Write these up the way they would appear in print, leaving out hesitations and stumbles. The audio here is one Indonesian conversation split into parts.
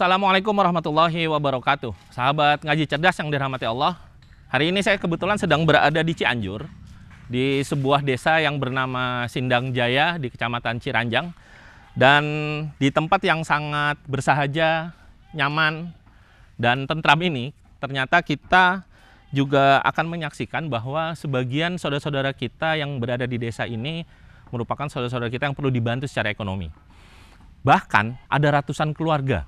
Assalamualaikum warahmatullahi wabarakatuh. Sahabat ngaji cerdas yang dirahmati Allah. Hari ini saya kebetulan sedang berada di Cianjur, di sebuah desa yang bernama Sindang Jaya di Kecamatan Ciranjang. Dan di tempat yang sangat bersahaja, nyaman, dan tentram ini, ternyata kita juga akan menyaksikan bahwa sebagian saudara-saudara kita yang berada di desa ini merupakan saudara-saudara kita yang perlu dibantu secara ekonomi. Bahkan ada ratusan keluarga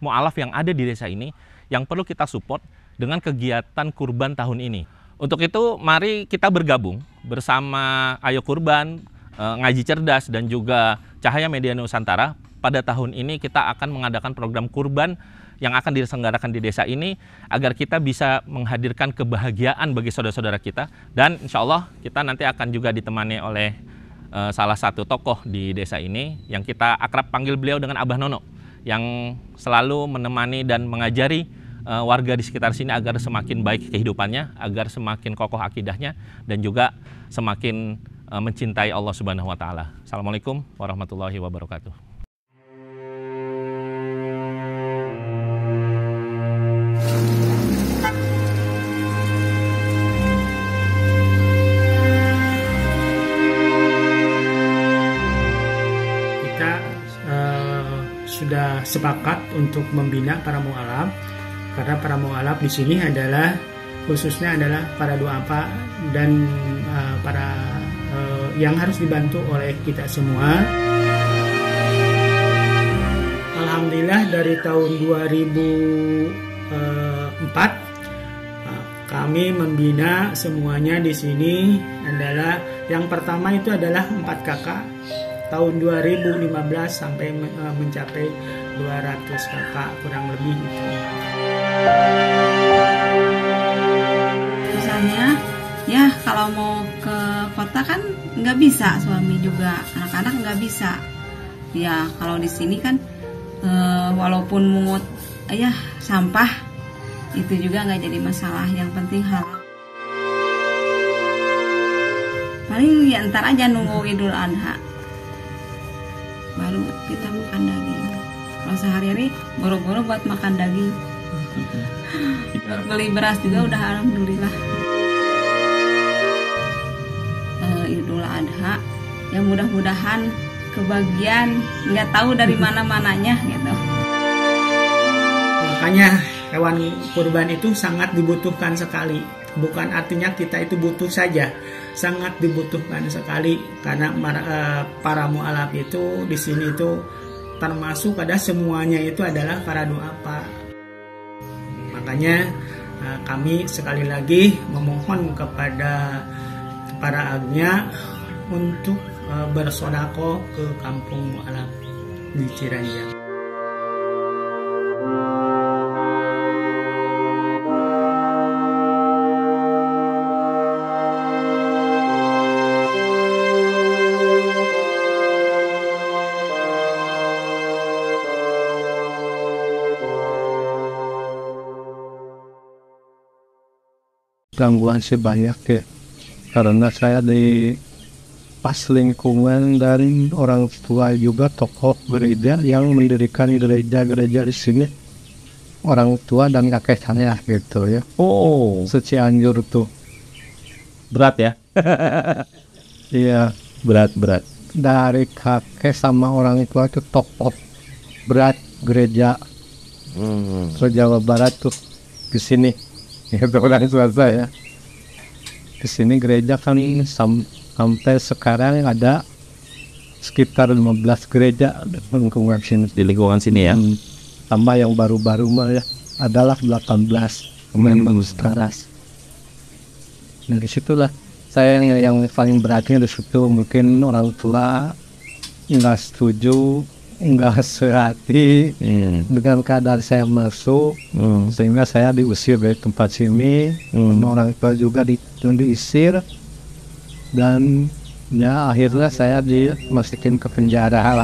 mu'alaf yang ada di desa ini yang perlu kita support dengan kegiatan kurban tahun ini. Untuk itu mari kita bergabung bersama Ayo Kurban, Ngaji Cerdas dan juga Cahaya Media Nusantara. Pada tahun ini kita akan mengadakan program kurban yang akan diselenggarakan di desa ini agar kita bisa menghadirkan kebahagiaan bagi saudara-saudara kita. Dan insya Allah kita nanti akan juga ditemani oleh salah satu tokoh di desa ini yang kita akrab panggil beliau dengan Abah Nono, yang selalu menemani dan mengajari warga di sekitar sini agar semakin baik kehidupannya, agar semakin kokoh akidahnya, dan juga semakin mencintai Allah Subhanahu wa Ta'ala. Assalamualaikum warahmatullahi wabarakatuh. Sudah sepakat untuk membina para mu'alaf, karena para mu'alaf di sini adalah khususnya adalah para duafa dan para yang harus dibantu oleh kita semua. Alhamdulillah dari tahun 2004 kami membina semuanya di sini. Adalah yang pertama itu adalah 4 kakak. Tahun 2015 sampai mencapai 200 kakak kurang lebih itu. Misalnya ya kalau mau ke kota kan nggak bisa, suami juga, anak-anak nggak bisa. Ya kalau di sini kan walaupun mungut sampah itu juga nggak jadi masalah, yang penting halal. Paling ya ntar aja nunggu Idul Adha baru kita makan daging. Kalau sehari-hari boro-boro buat makan daging. Beli beras juga udah alhamdulillah. Idul Adha ya mudah-mudahan kebagian, nggak tahu dari mana-mananya gitu. Makanya hewan kurban itu sangat dibutuhkan sekali. Bukan artinya kita itu butuh saja, sangat dibutuhkan sekali, karena para mu'alaf itu di sini itu termasuk ada semuanya itu adalah para duafa. Makanya kami sekali lagi memohon kepada para agnya untuk bersedekah ke kampung mu'alaf di Ciranjang. Gangguan sebanyak ya, karena saya di pas lingkungan dari orang tua juga tokoh gereja yang mendirikan gereja di sini, orang tua dan kakek saya gitu ya. Oh, Cianjur tuh berat ya? Iya, berat. dari kakek sama orang tua itu tokoh berat gereja ke Jawa Barat tuh ke sini. Itu orang tua saya. Di sini gereja kan sampai sekarang ada sekitar 15 gereja di lingkungan sini. Di lingkungan sini ya. Tambah yang baru-baru mah ya adalah 18 pemain bagus keras. Nah disitulah saya yang paling beratnya di situ, mungkin orang tua nggak setuju, nggak sehati dengan keadaan saya masuk, sehingga saya diusir dari tempat sini. Orang tua juga diusir, dan ya akhirnya saya dimasukin ke penjara.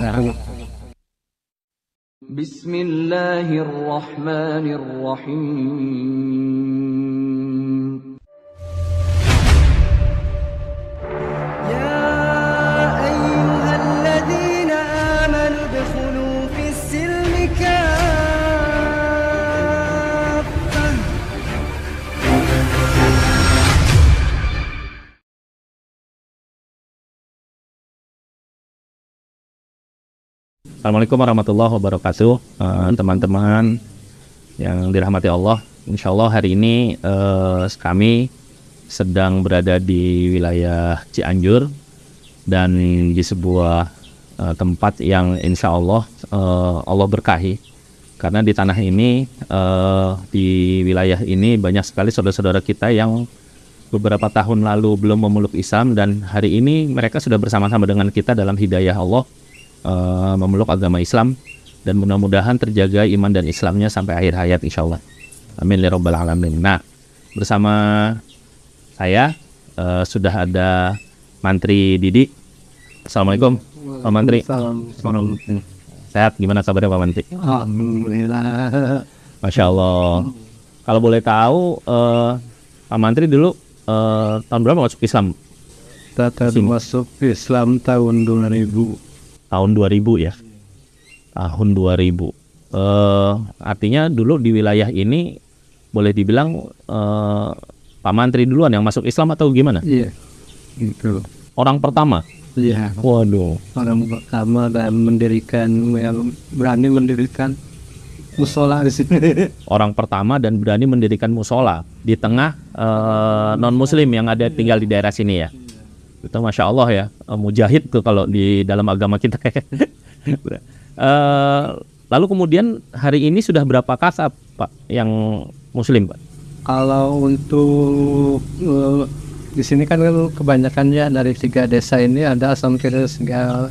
Bismillahirrahmanirrahim. Assalamualaikum warahmatullahi wabarakatuh, teman-teman yang dirahmati Allah. Insya Allah hari ini kami sedang berada di wilayah Cianjur dan di sebuah tempat yang insya Allah Allah berkahi. Karena di tanah ini, di wilayah ini banyak sekali saudara-saudara kita yang beberapa tahun lalu belum memeluk Islam, dan hari ini mereka sudah bersama-sama dengan kita dalam hidayah Allah memeluk agama Islam, dan mudah-mudahan terjaga iman dan Islamnya sampai akhir hayat insya Allah. Amin ya rabbal alamin. Nah, bersama saya sudah ada Mantri Didi. Assalamualaikum Pak Mantri. Sehat, gimana kabarnya Pak Mantri? Alhamdulillah. Masya Allah. Kalau boleh tahu, Pak Mantri dulu tahun berapa masuk Islam? Kita masuk Islam tahun 2000. Tahun 2000 ya? Tahun 2000. Artinya dulu di wilayah ini boleh dibilang Pak Mantri duluan yang masuk Islam atau gimana? Iya, gitu. Orang pertama? Iya. Waduh. Orang pertama dan yang berani mendirikan musola di sini. Orang pertama dan berani mendirikan musola di tengah non-muslim yang ada tinggal di daerah sini ya. Itu Masya Allah ya, mujahid tuh kalau di dalam agama kita. Lalu kemudian hari ini sudah berapa kakak Pak yang muslim Pak? Kalau untuk di sini kan kebanyakannya dari 3 desa ini ada sampai 350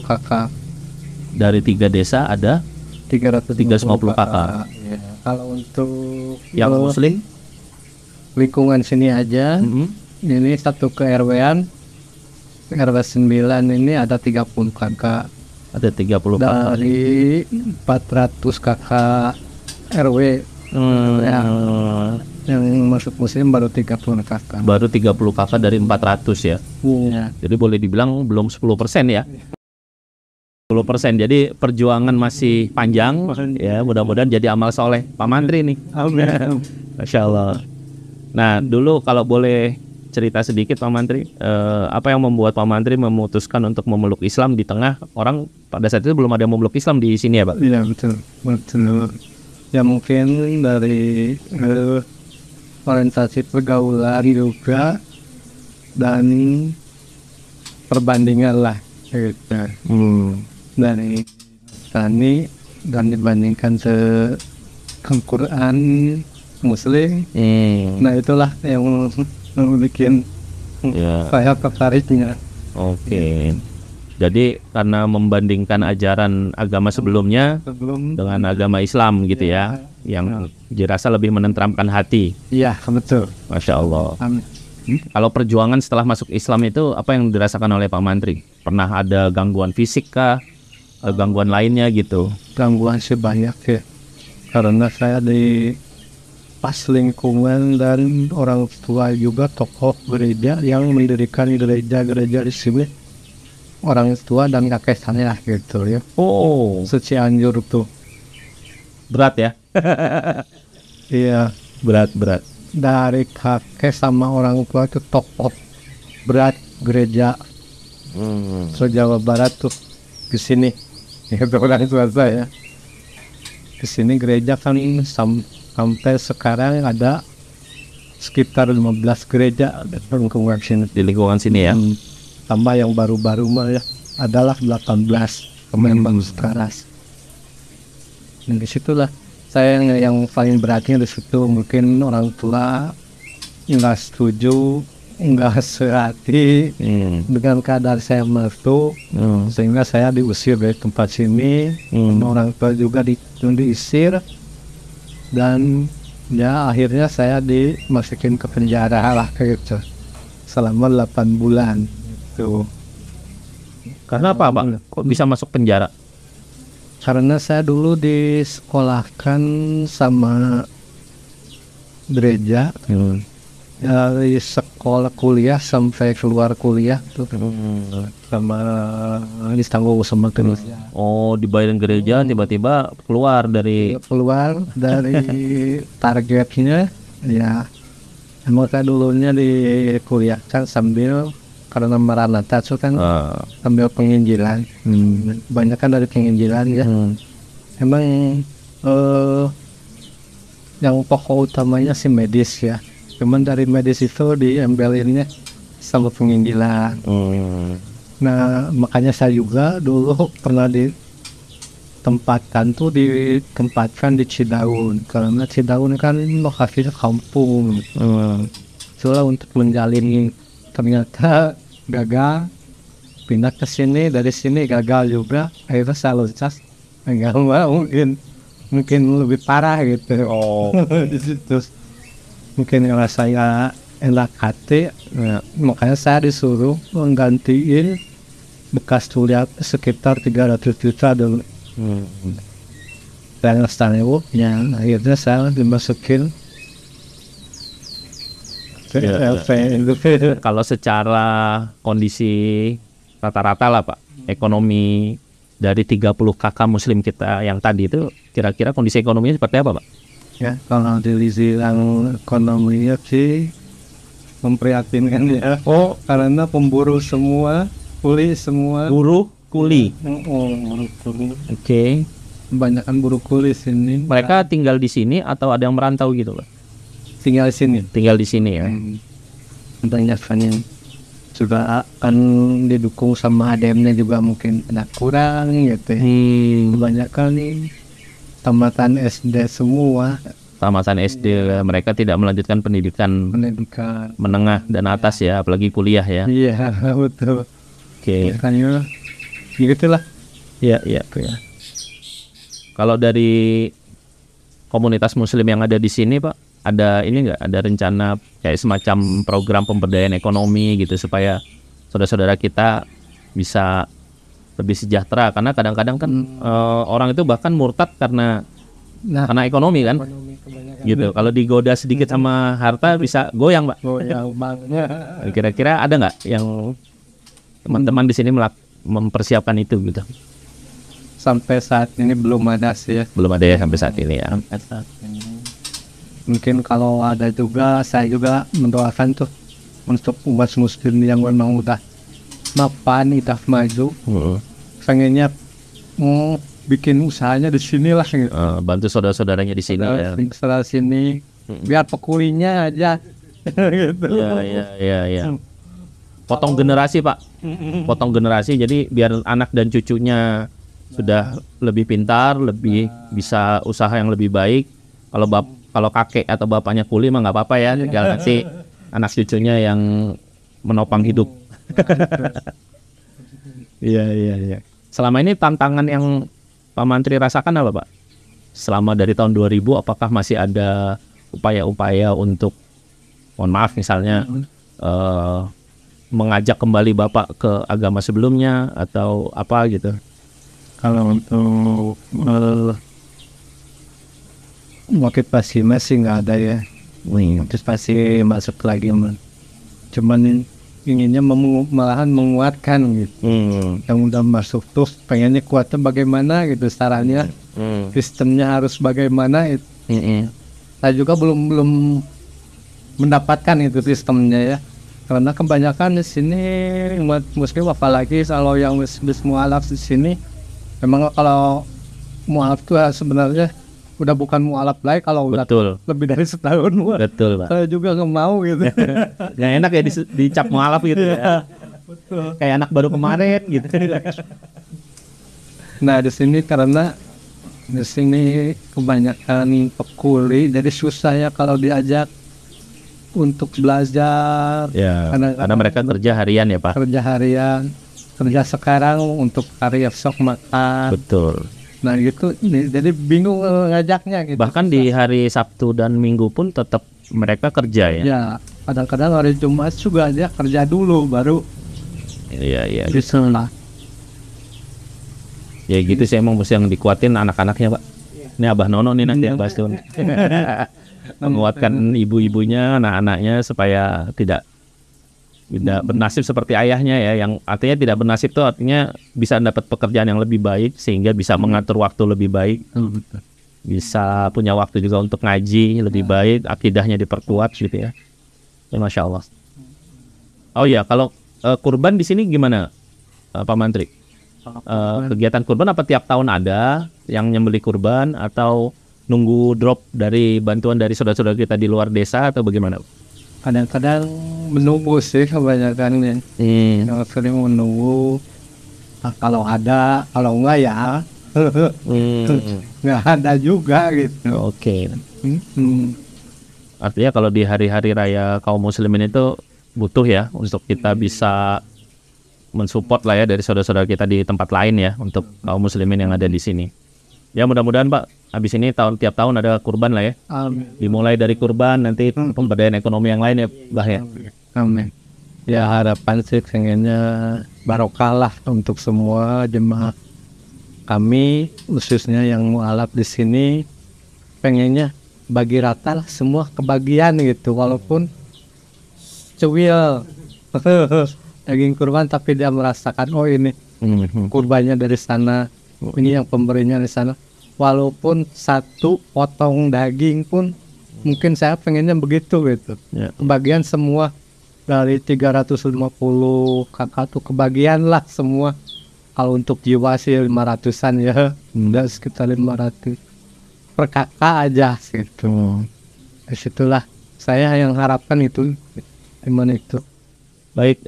kakak. Dari 3 desa ada 350 kakak. Ya. Kalau untuk yang muslim lingkungan sini aja, ini satu ke RW-an, RW 9 ini ada 30 kakak. Ada 30 kakak. Dari 400 kakak RW yang masuk muslim baru 30 kakak. Baru 30 kakak dari 400 ya. Ya. Jadi boleh dibilang belum 10% ya. 10%. Jadi perjuangan masih panjang ya, mudah-mudahan jadi amal soleh Pak Mantri nih. Amin. Masya Allah. Nah, dulu kalau boleh cerita sedikit Pak Mantri, apa yang membuat Pak Mantri memutuskan untuk memeluk Islam di tengah orang pada saat itu belum ada yang memeluk Islam di sini ya Pak? Iya, betul. Ya mungkin dari orientasi pergaulan juga dan perbandingan lah gitu. Dari tani dan dibandingkan Al-Quran Muslim. Nah itulah yang bikin saya tertariknya. Oke. Jadi karena membandingkan ajaran agama sebelumnya dengan agama Islam gitu ya, yang dirasa lebih menenteramkan hati. Iya, betul. Masya Allah. Amin. Kalau perjuangan setelah masuk Islam itu apa yang dirasakan oleh Pak Mantri? Pernah ada gangguan fisik kah? Gangguan lainnya gitu? Gangguan sebanyak ya. Karena saya di pas lingkungan dan orang tua juga tokoh gereja yang mendirikan gereja-gereja di sini, orang tua dan kakek saya gitu ya. Oh, Cianjur tuh berat ya? Iya, berat. dari kakek sama orang tua itu tokoh berat gereja Jawa Barat tuh ke sini. Itu orang tua saya. Ke sini gereja kan sampai sekarang ada sekitar 15 gereja Di lingkungan sini ya. Tambah yang baru-baru mah ya adalah 18 Kemembang Sekaras. Dan disitulah saya yang paling beratnya di situ, mungkin orang tua nggak setuju, nggak sehati dengan keadaan saya masuk, sehingga saya diusir dari tempat sini. Orang tua juga diusir. Dan ya akhirnya saya dimasukin ke penjara lah gitu selama 8 bulan tuh. Karena apa Pak? Kok bisa masuk penjara? Karena saya dulu disekolahkan sama gereja, dari sekolah kuliah sampai keluar kuliah tuh sama ditanggung sama terus. Oh, dibayarin gereja, tiba-tiba keluar dari targetnya ya. Maka dulunya dikuliahkan sambil karena Maranatha itu kan ambil penginjilan, banyak kan dari penginjilan ya. Emang yang pokok utamanya sih medis ya, cuman dari medis itu diambilinnya sama penginjilan. Nah makanya saya juga dulu pernah ditempatkan di Cidaun, karena Cidaun kan lokasinya kampung. Itulah untuk menjalin, ternyata gagal, pindah ke sini, dari sini gagal juga, akhirnya saya loncat, enggak mau, mungkin lebih parah gitu. Di situ mungkin yang saya enak hati, makanya saya disuruh menggantiin bekas kuliah sekitar 300 juta dulu. Dan yang akhirnya saya dimasukin Kalau secara kondisi rata-rata lah Pak, ekonomi dari 30 kakak muslim kita yang tadi itu kira-kira kondisi ekonominya seperti apa Pak? Ya, kalau dibilang ekonominya sih memprihatinkan ya. Karena pemburu semua, kuli semua. Buruh kuli. Buruh kuli. Oke. Kebanyakan buruh kuli sini. Mereka tinggal di sini atau ada yang merantau gitu Pak? Tinggal di sini. Tinggal di sini ya. Kebanyakannya juga akan didukung sama ADM-nya juga mungkin ada kurang gitu. Kebanyakan nih tamatan SD semua. Tamatan SD, mereka tidak melanjutkan pendidikan menengah dan atas ya, apalagi kuliah ya. Iya, betul. Oke. Makanya gitulah. Iya. Kalau dari komunitas muslim yang ada di sini Pak, ada ini nggak, ada rencana kayak semacam program pemberdayaan ekonomi gitu supaya saudara-saudara kita bisa lebih sejahtera, karena kadang-kadang kan orang itu bahkan murtad karena ekonomi kan, gitu. Kalau digoda sedikit sama harta bisa goyang Pak. Kira-kira ada nggak yang teman-teman di sini mempersiapkan itu gitu? Sampai saat ini belum ada sih ya. Belum ada ya sampai saat ini ya. Mungkin kalau ada juga, saya juga mendoakan tuh untuk umat muslim yang memang udah mapan, udah maju, pengennya bikin usahanya di sini lah gitu. Bantu saudara-saudaranya di sini ya. Setelah sini biar pekulinya aja gitu. Iya. Potong generasi Pak. Potong generasi, jadi biar anak dan cucunya sudah lebih pintar, lebih bisa usaha yang lebih baik. Kalau kakek atau bapaknya kuli mah nggak apa-apa ya, tinggal nanti anak cucunya yang menopang hidup. Iya. Selama ini tantangan yang Pak Mantri rasakan apa Pak? Selama dari tahun 2000, apakah masih ada upaya-upaya untuk, mohon maaf misalnya, mengajak kembali Bapak ke agama sebelumnya atau apa gitu? Kalau untuk motivasi masih nggak ada ya. Motivasi masuk lagi, cuman inginnya malahan menguatkan gitu. Yang udah masuk tuh pengennya kuatnya bagaimana gitu, caranya, sistemnya harus bagaimana itu. Saya juga belum mendapatkan itu sistemnya ya, karena kebanyakan di sini umat muslim, apalagi kalau yang mualaf di sini, memang kalau mualaf itu sebenarnya udah bukan mualaf lagi kalau udah lebih dari setahun. Betul Pak. Saya juga nggak mau gitu. Nggak enak ya dicap mualaf gitu ya. Betul. Kayak anak baru kemarin gitu. Nah di sini karena di sini kebanyakan pekuli, jadi susah ya kalau diajak untuk belajar. Ya. Karena mereka kerja harian ya Pak. Kerja harian, kerja sekarang untuk karya sok makan. Betul. Nah gitu, jadi bingung ngajaknya gitu. Bahkan di hari Sabtu dan Minggu pun tetap mereka kerja ya. Ya, kadang-kadang hari Jumat juga dia kerja dulu baru. Iya. Bisa lah. Ya gitu sih, emang mesti yang dikuatin anak-anaknya Pak. Ini Abah Nono nih nanti yang bahas tuh. Menguatkan ibu-ibunya, anak-anaknya supaya tidak bernasib seperti ayahnya ya, yang artinya tidak bernasib itu artinya bisa dapat pekerjaan yang lebih baik sehingga bisa mengatur waktu lebih baik, bisa punya waktu juga untuk ngaji lebih baik, akidahnya diperkuat gitu ya. Masya Allah. Oh iya, kalau kurban di sini gimana, Pak Mantri? Kegiatan kurban apa tiap tahun ada yang nyembeli kurban atau nunggu drop dari bantuan dari saudara-saudara kita di luar desa atau bagaimana? Kadang-kadang menunggu sih kebanyakan nih. Yang sering menunggu. Nah, kalau ada, kalau enggak ya nggak ada juga gitu. Oke. Artinya kalau di hari-hari raya kaum muslimin itu butuh ya untuk kita bisa mensupport lah ya dari saudara-saudara kita di tempat lain ya untuk kaum muslimin yang ada di sini. Ya mudah-mudahan Pak, habis ini tiap tahun ada kurban lah ya. Amin. Dimulai dari kurban nanti pemberdayaan ekonomi yang lain ya, Bah ya. Amin. Ya harapan sih pengennya barokah lah untuk semua jemaah kami, khususnya yang mualaf di sini, pengennya bagi rata lah semua kebagian gitu, walaupun cuil daging kurban tapi dia merasakan oh ini kurbannya dari sana, ini yang pemberinya dari sana, walaupun satu potong daging pun mungkin saya pengennya begitu gitu ya. Kebagian semua dari 350 kakak tuh kebagian lah semua. Kalau untuk jiwa sih 500-an ya, udah sekitar 500 per kakak aja gitu. Disitulah saya yang harapkan itu gimana itu. Baik,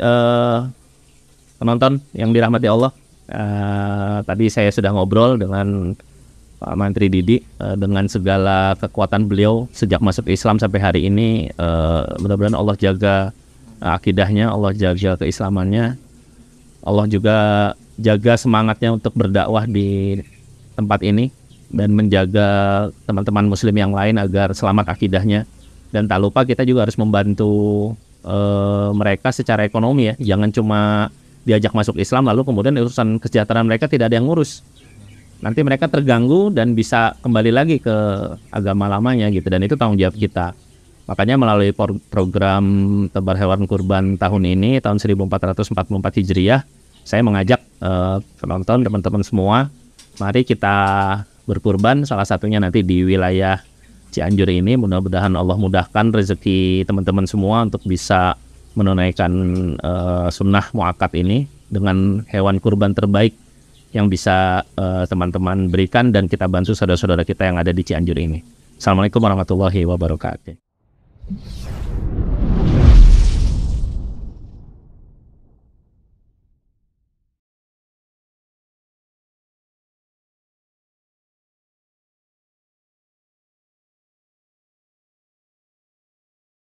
penonton yang dirahmati Allah, tadi saya sudah ngobrol dengan Pak Mantri Didi dengan segala kekuatan beliau sejak masuk Islam sampai hari ini. Mudah-mudahan Allah jaga akidahnya, Allah jaga keislamannya, Allah juga jaga semangatnya untuk berdakwah di tempat ini dan menjaga teman-teman muslim yang lain agar selamat akidahnya. Dan tak lupa kita juga harus membantu mereka secara ekonomi ya, jangan cuma diajak masuk Islam lalu kemudian urusan kesejahteraan mereka tidak ada yang ngurus. Nanti mereka terganggu dan bisa kembali lagi ke agama lamanya gitu, dan itu tanggung jawab kita. Makanya melalui program tebar hewan kurban tahun ini, tahun 1444 Hijriah, saya mengajak penonton, teman-teman semua, mari kita berkurban, salah satunya nanti di wilayah Cianjur ini. Mudah-mudahan Allah mudahkan rezeki teman-teman semua untuk bisa menunaikan sunnah muakkad ini dengan hewan kurban terbaik yang bisa teman-teman berikan dan kita bantu saudara-saudara kita yang ada di Cianjur ini. Assalamualaikum warahmatullahi wabarakatuh.